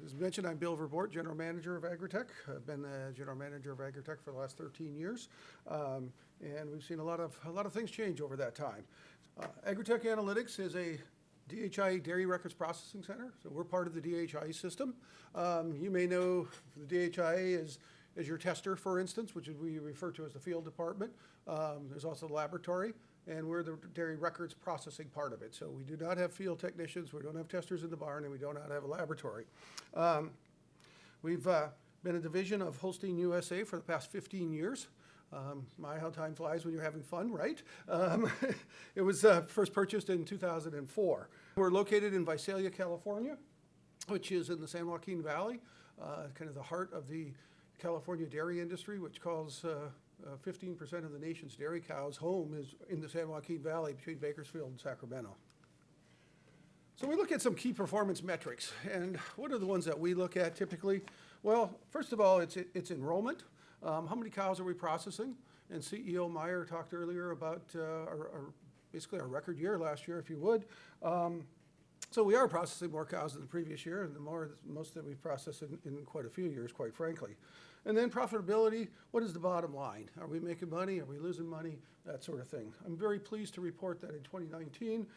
As mentioned, I'm Bill Verbort, General Manager of AgriTech. I've been the General Manager of AgriTech for the last 13 years, and we've seen a lot of things change over that time. AgriTech Analytics is a DHI Dairy Records Processing Center, so we're part of the DHI system. You may know the DHI as your tester, for instance, which we refer to as the field department. There's also the laboratory, and we're the dairy records processing part of it. So we do not have field technicians, we don't have testers in the barn, and we do not have a laboratory. We've been a division of Holstein USA for the past 15 years. My, how time flies when you're having fun, right? It was first purchased in 2004. We're located in Visalia, California, which is in the San Joaquin Valley, kind of the heart of the California dairy industry, which calls 15% of the nation's dairy cows home is in the San Joaquin Valley between Bakersfield and Sacramento. So we look at some key performance metrics, and what are the ones that we look at typically? Well, first of all, it's enrollment. How many cows are we processing? And CEO Meyer talked earlier about basically our record year last year, if you would. So we are processing more cows than the previous year, and most that we've processed in quite a few years, quite frankly. And then profitability, what is the bottom line? Are we making money? Are we losing money? That sort of thing. I'm very pleased to report that in 2019,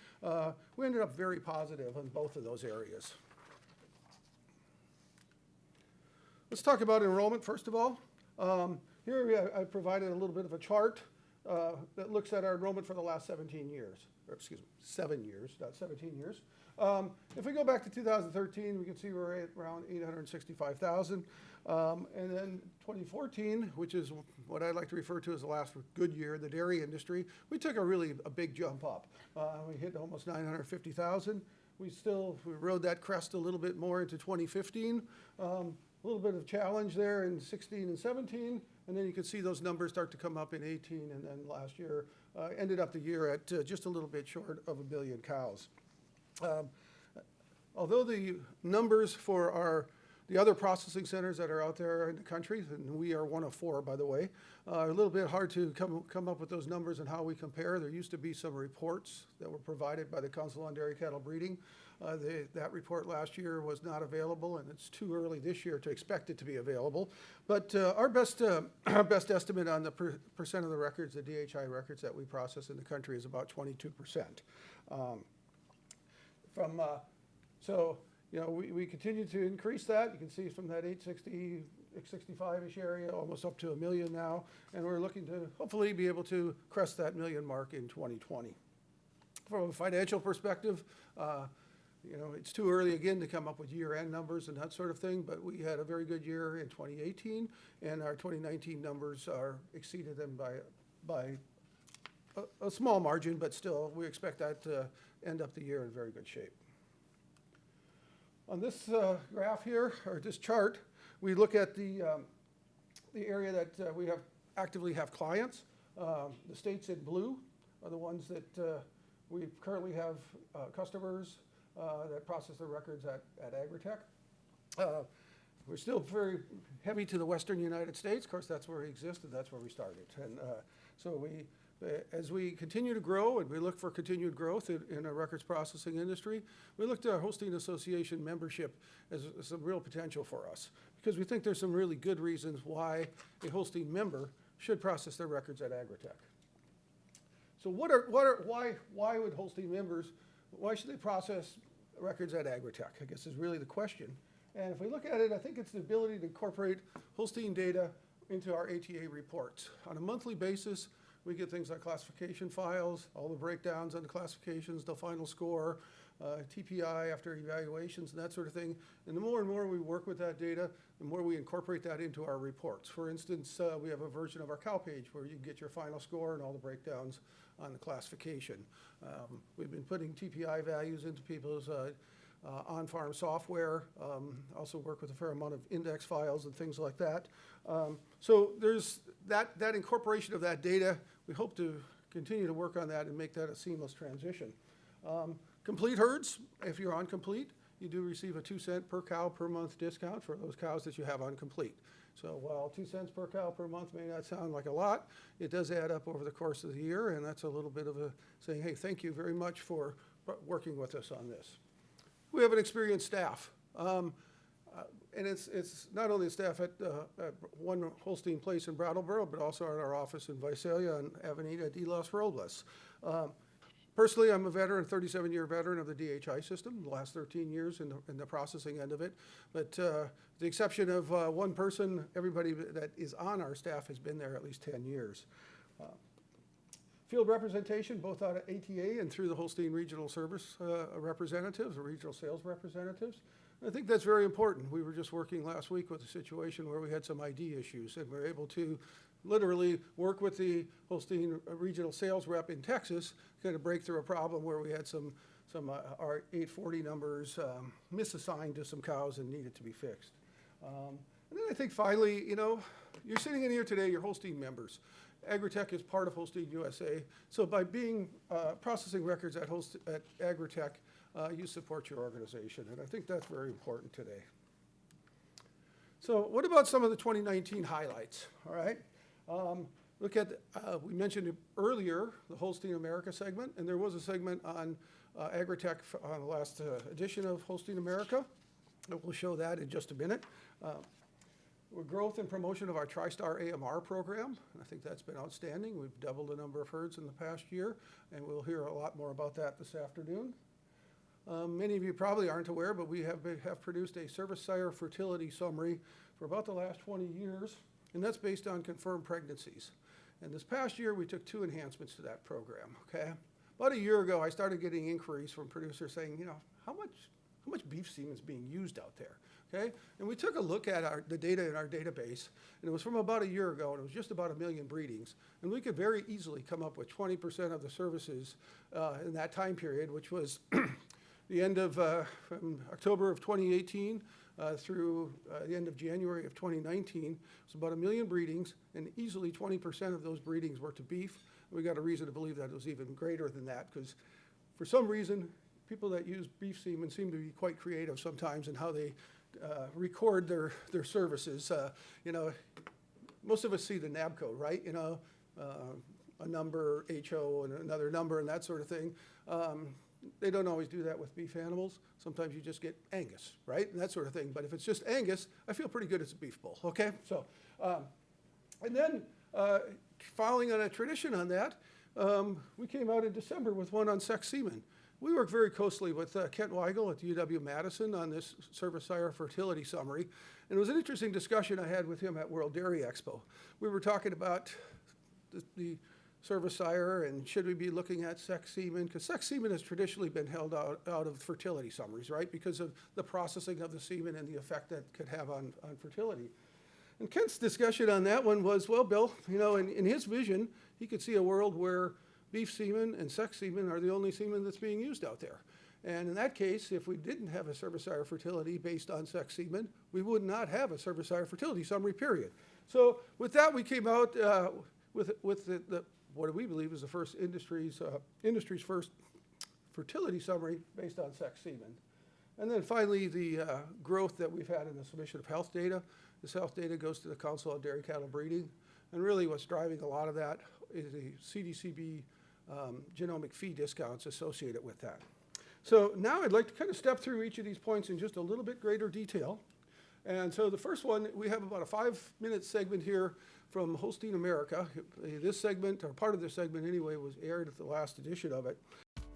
we ended up very positive on both of those areas. Let's talk about enrollment first of all. Here I provided a little bit of a chart that looks at our enrollment for the last 17 years, or excuse me, 7 years, not 17 years. If we go back to 2013, we can see we're at around 865,000. And then 2014, which is what I like to refer to as the last good year in the dairy industry, we took a big jump up. We hit almost 950,000. We rode that crest a little bit more into 2015. A little bit of challenge there in 16 and 17, and then you can see those numbers start to come up in 18, and then last year ended up the year at just a little bit short of 1 billion cows. Although the numbers for the other processing centers that are out there in the country, and we are one of 4, by the way, are a little bit hard to come up with those numbers and how we compare. There used to be some reports that were provided by the Council on Dairy Cattle Breeding. That report last year was not available, and it's too early this year to expect it to be available. But our best estimate on the percent of the records, the DHI records that we process in the country, is about 22%. So we continue to increase that. You can see from that 860, 865-ish area, almost up to 1 million now, and we're looking to hopefully be able to crest that 1 million mark in 2020. From a financial perspective, it's too early again to come up with year-end numbers and that sort of thing, but we had a very good year in 2018, and our 2019 numbers exceeded them by a small margin, but still we expect that to end up the year in very good shape. On this graph here, or this chart, we look at the area that we actively have clients. The states in blue are the ones that we currently have customers that process their records at AgriTech. We're still very heavy to the western United States. Of course, that's where we exist, and that's where we started. And so as we continue to grow, and we look for continued growth in our records processing industry, we look to our Holstein Association membership as some real potential for us, because we think there's some really good reasons why a Holstein member should process their records at AgriTech. So why would Holstein members, why should they process records at AgriTech, I guess is really the question. And if we look at it, I think it's the ability to incorporate Holstein data into our ATA reports. On a monthly basis, we get things like classification files, all the breakdowns on the classifications, the final score, TPI after evaluations, and that sort of thing. And the more and more we work with that data, the more we incorporate that into our reports. For instance, we have a version of our cow page where you get your final score and all the breakdowns on the classification. We've been putting TPI values into people's on-farm software, also work with a fair amount of index files and things like that. So there's that incorporation of that data. We hope to continue to work on that and make that a seamless transition. Complete herds, if you're on complete, you do receive a 2 cent per cow per month discount for those cows that you have on complete. So while 2 cents per cow per month may not sound like a lot, it does add up over the course of the year, and that's a little bit of a saying, hey, thank you very much for working with us on this. We have an experienced staff. And it's not only staff at one Holstein Place in Brattleboro, but also at our office in Visalia on Avenida de los Robles. Personally, I'm a veteran, 37-year veteran of the DHI system, the last 13 years in the processing end of it. But the exception of one person, everybody that is on our staff has been there at least 10 years. Field representation, both out of ATA and through the Holstein Regional Service representatives, or regional sales representatives. I think that's very important. We were just working last week with a situation where we had some ID issues, and we're able to literally work with the Holstein regional sales rep in Texas, kind of break through a problem where we had some our 840 numbers misassigned to some cows and needed to be fixed. And then I think finally, you know, you're sitting in here today, you're Holstein members. AgriTech is part of Holstein USA, so by being processing records at AgriTech, you support your organization, and I think that's very important today. So what about some of the 2019 highlights, all right? Look at, we mentioned it earlier, the Holstein America segment, and there was a segment on AgriTech on the last edition of Holstein America. We'll show that in just a minute. Growth and promotion of our TriStar AMR program. I think that's been outstanding. We've doubled the number of herds in the past year, and we'll hear a lot more about that this afternoon. Many of you probably aren't aware, but we have produced a service sire fertility summary for about the last 20 years, and that's based on confirmed pregnancies. And this past year, we took 2 enhancements to that program, okay? About a year ago, I started getting inquiries from producers saying, you know, how much beef semen is being used out there, okay? And we took a look at the data in our database, and it was from about a year ago, and it was just about 1 million breedings. And we could very easily come up with 20% of the services in that time period, which was the end of from October of 2018 through the end of January of 2019. It's about 1 million breedings, and easily 20% of those breedings were to beef. We got a reason to believe that it was even greater than that, because for some reason, people that use beef semen seem to be quite creative sometimes in how they record their services. You know, most of us see the NAB code, right? You know, a number, HO, and another number, and that sort of thing. They don't always do that with beef animals. Sometimes you just get Angus, right? And that sort of thing. But if it's just Angus, I feel pretty good it's a beef bull, okay? So, and then following on a tradition on that, we came out in December with one on sex semen. We work very closely with Kent Weigel at UW-Madison on this service sire fertility summary. And it was an interesting discussion I had with him at World Dairy Expo. We were talking about the service sire and should we be looking at sex semen, because sex semen has traditionally been held out of fertility summaries, right? Because of the processing of the semen and the effect that could have on fertility. And Kent's discussion on that one was, well, Bill, you know, in his vision, he could see a world where beef semen and sex semen are the only semen that's being used out there. And in that case, if we didn't have a service sire fertility based on sex semen, we would not have a service sire fertility summary, period. So with that, we came out with what we believe is the first industry's first fertility summary based on sex semen. And then finally, the growth that we've had in the submission of health data. This health data goes to the Council on Dairy Cattle Breeding. And really what's driving a lot of that is the CDCB genomic fee discounts associated with that. So now I'd like to kind of step through each of these points in just a little bit greater detail. And so the first one, we have about a 5-minute segment here from Holstein America. This segment, or part of this segment anyway, was aired at the last edition of it.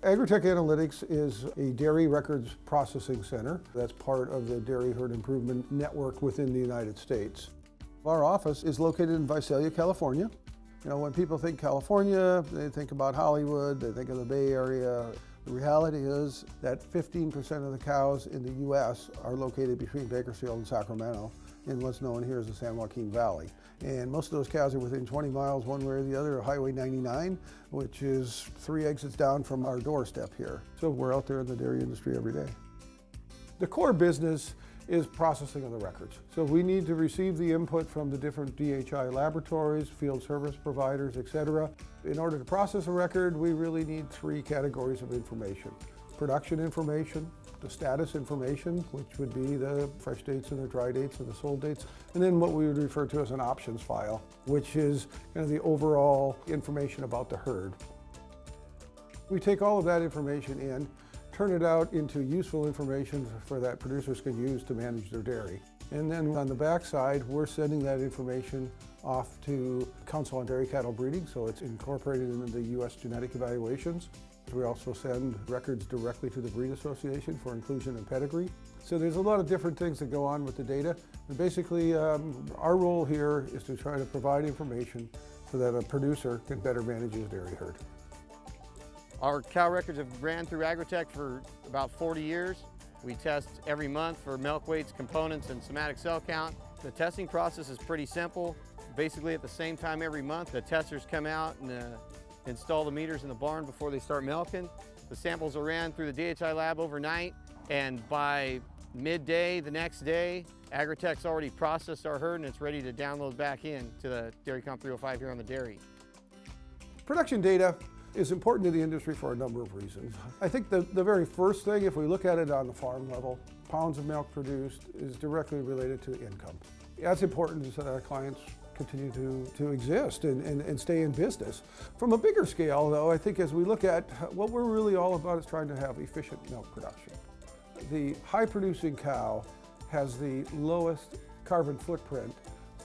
AgriTech Analytics is a dairy records processing center that's part of the Dairy Herd Improvement Network within the United States. Our office is located in Visalia, California. You know, when people think California, they think about Hollywood, they think of the Bay Area. The reality is that 15% of the cows in the U.S. are located between Bakersfield and Sacramento in what's known here as the San Joaquin Valley. And most of those cows are within 20 miles one way or the other of Highway 99, which is 3 exits down from our doorstep here. So we're out there in the dairy industry every day. The core business is processing of the records. So we need to receive the input from the different DHI laboratories, field service providers, etc. In order to process a record, we really need 3 categories of information. Production information, the status information, which would be the fresh dates and the dry dates and the sold dates, and then what we would refer to as an options file, which is kind of the overall information about the herd. We take all of that information in, turn it out into useful information for that producers can use to manage their dairy. And then on the back side, we're sending that information off to Council on Dairy Cattle Breeding, so it's incorporated into the U.S. genetic evaluations. We also send records directly to the Breed Association for inclusion in pedigree. So there's a lot of different things that go on with the data. And basically, our role here is to try to provide information so that a producer can better manage his dairy herd. Our cow records have ran through AgriTech for about 40 years. We test every month for milk weights, components, and somatic cell count. The testing process is pretty simple. Basically at the same time every month, the testers come out and install the meters in the barn before they start milking. The samples are ran through the DHI lab overnight, and by midday the next day, AgriTech's already processed our herd and it's ready to download back in to the Dairy Comp 305 here on the dairy. Production data is important to the industry for a number of reasons. I think the very first thing, if we look at it on the farm level, pounds of milk produced is directly related to income. That's important so that our clients continue to exist and stay in business. From a bigger scale though, I think as we look at what we're really all about is trying to have efficient milk production. The high producing cow has the lowest carbon footprint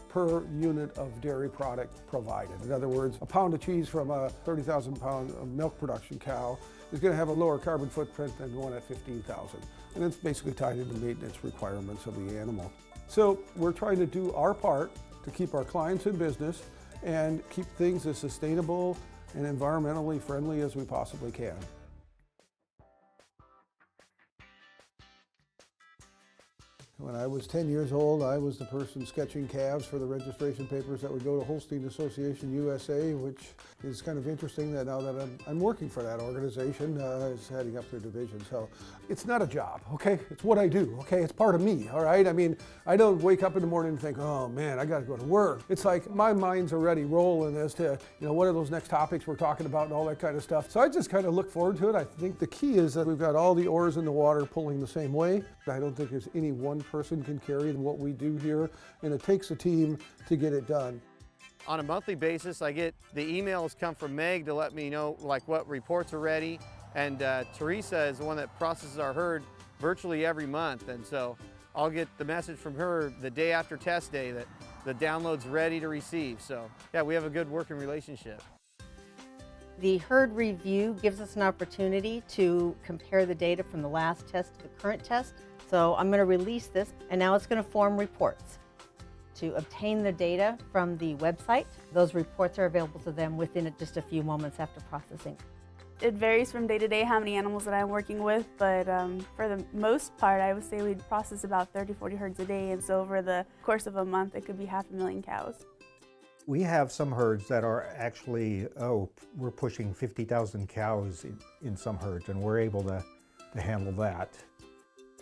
per unit of dairy product provided. In other words, a pound of cheese from a 30,000 pound of milk production cow is going to have a lower carbon footprint than one at 15,000. And it's basically tied into maintenance requirements of the animal. So we're trying to do our part to keep our clients in business and keep things as sustainable and environmentally friendly as we possibly can. When I was 10 years old, I was the person sketching calves for the registration papers that would go to Holstein Association USA, which is kind of interesting that now that I'm working for that organization, is heading up their division. So it's not a job, okay? It's what I do, okay? It's part of me, all right? I mean, I don't wake up in the morning and think, oh man, I gotta go to work. It's like my mind's already rolling as to, what are those next topics we're talking about and all that kind of stuff. So I just kind of look forward to it. I think the key is that we've got all the oars in the water pulling the same way. I don't think there's any one person can carry what we do here, and it takes a team to get it done. On a monthly basis, I get the emails come from Meg to let me know what reports are ready, and Teresa is the one that processes our herd virtually every month, and so I'll get the message from her the day after test day that the download's ready to receive. So yeah, we have a good working relationship. The herd review gives us an opportunity to compare the data from the last test to the current test. So I'm going to release this, and now it's going to form reports. To obtain the data from the website, those reports are available to them within just a few moments after processing. It varies from day to day how many animals that I'm working with, but for the most part, I would say we'd process about 30-40 herds a day, and so over the course of a month, it could be 500,000 cows. We have some herds that are actually, we're pushing 50,000 cows in some herds, and we're able to handle that.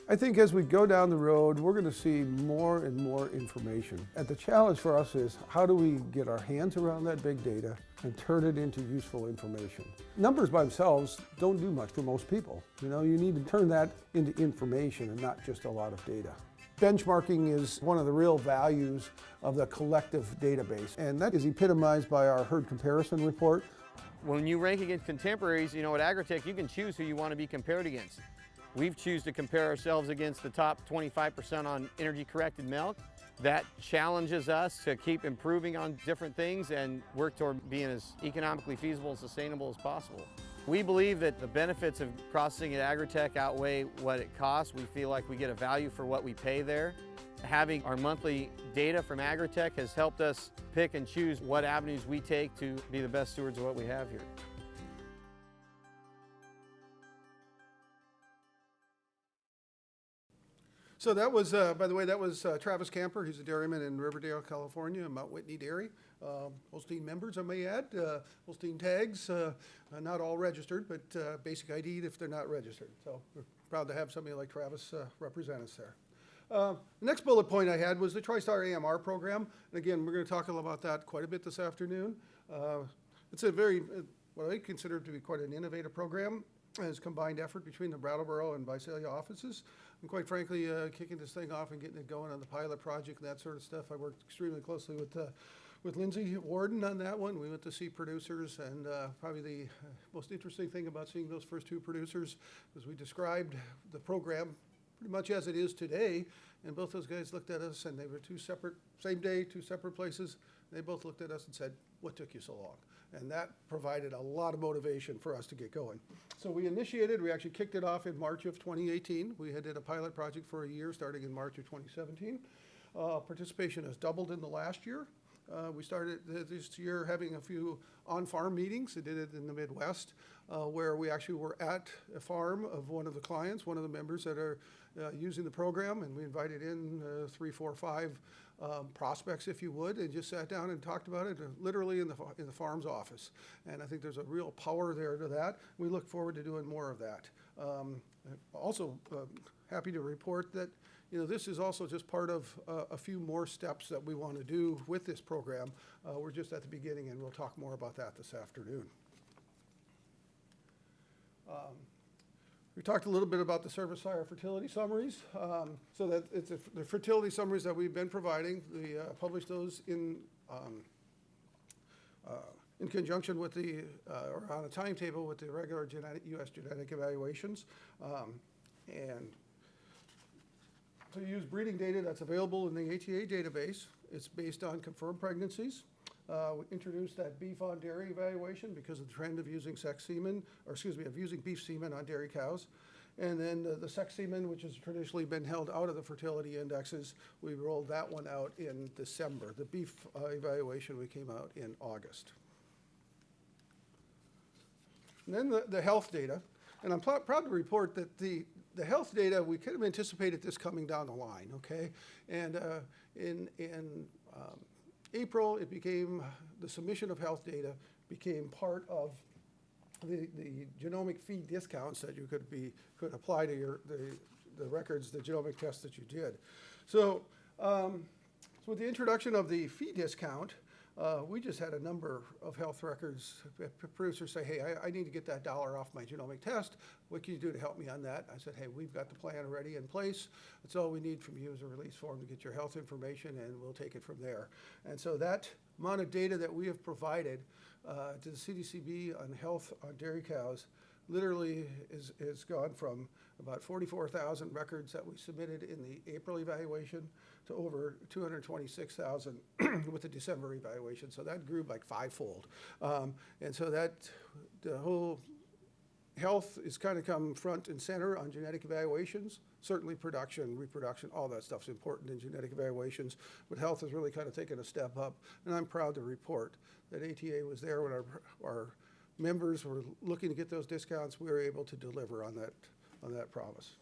I think as we go down the road, we're going to see more and more information. And the challenge for us is how do we get our hands around that big data and turn it into useful information? Numbers by themselves don't do much for most people. You need to turn that into information and not just a lot of data. Benchmarking is one of the real values of the collective database, and that is epitomized by our herd comparison report. When you rank against contemporaries, at AgriTech, you can choose who you want to be compared against. We've chosen to compare ourselves against the top 25% on energy-corrected milk. That challenges us to keep improving on different things and work toward being as economically feasible and sustainable as possible. We believe that the benefits of processing at AgriTech outweigh what it costs. We feel like we get a value for what we pay there. Having our monthly data from AgriTech has helped us pick and choose what avenues we take to be the best stewards of what we have here. So that was, by the way, that was Travis Camper. He's a dairyman in Riverdale, California, Mount Whitney Dairy. Holstein members, I may add, Holstein tags, not all registered, but basic ID if they're not registered. So we're proud to have somebody like Travis represent us there. The next bullet point I had was the TriStar AMR program. And again, we're going to talk about that quite a bit this afternoon. It's a very, what I consider to be quite an innovative program. It's combined effort between the Brattleboro and Visalia offices. And quite frankly, kicking this thing off and getting it going on the pilot project and that sort of stuff. I worked extremely closely with with Lindsay Warden on that one. We went to see producers, and probably the most interesting thing about seeing those first two producers was we described the program pretty much as it is today, and both those guys looked at us, and they were two separate, same day, two separate places. They both looked at us and said, "What took you so long?" And that provided a lot of motivation for us to get going. So we actually kicked it off in March of 2018. We had did a pilot project for a year starting in March of 2017. Participation has doubled in the last year. We started this year having a few on-farm meetings. We did it in the Midwest, where we actually were at a farm of one of the clients, one of the members that are using the program, and we invited in 3, 4, 5 prospects, if you would, and just sat down and talked about it, literally in the farm's office. And I think there's a real power there to that. We look forward to doing more of that. Also, happy to report that this is also just part of a few more steps that we want to do with this program. We're just at the beginning, and we'll talk more about that this afternoon. We talked a little bit about the service sire fertility summaries. So that it's the fertility summaries that we've been providing. We publish those in conjunction with or on a timetable with the regular U.S. genetic evaluations. And to use breeding data that's available in the ATA database. It's based on confirmed pregnancies. We introduced that beef on dairy evaluation because of the trend of using using beef semen on dairy cows. And then the sex semen, which has traditionally been held out of the fertility indexes, we rolled that one out in December. The beef evaluation, we came out in August. And then the health data. And I'm proud to report that the health data, we could have anticipated this coming down the line, okay? And in April, the submission of health data became part of the genomic fee discounts that you could apply to the records, the genomic tests that you did. So with the introduction of the fee discount, we just had a number of health records producers say, "Hey, I need to get that $1 off my genomic test. What can you do to help me on that?" I said, "Hey, we've got the plan already in place. That's all we need from you is a release form to get your health information, and we'll take it from there." And so that amount of data that we have provided to the CDCB on health on dairy cows literally is gone from about 44,000 records that we submitted in the April evaluation to over 226,000 with the December evaluation. So that grew like 5-fold. And so the whole health is kind of come front and center on genetic evaluations. Certainly production, reproduction, all that stuff's important in genetic evaluations, but health has really kind of taken a step up. And I'm proud to report that ATA was there when our members were looking to get those discounts. We were able to deliver on that promise.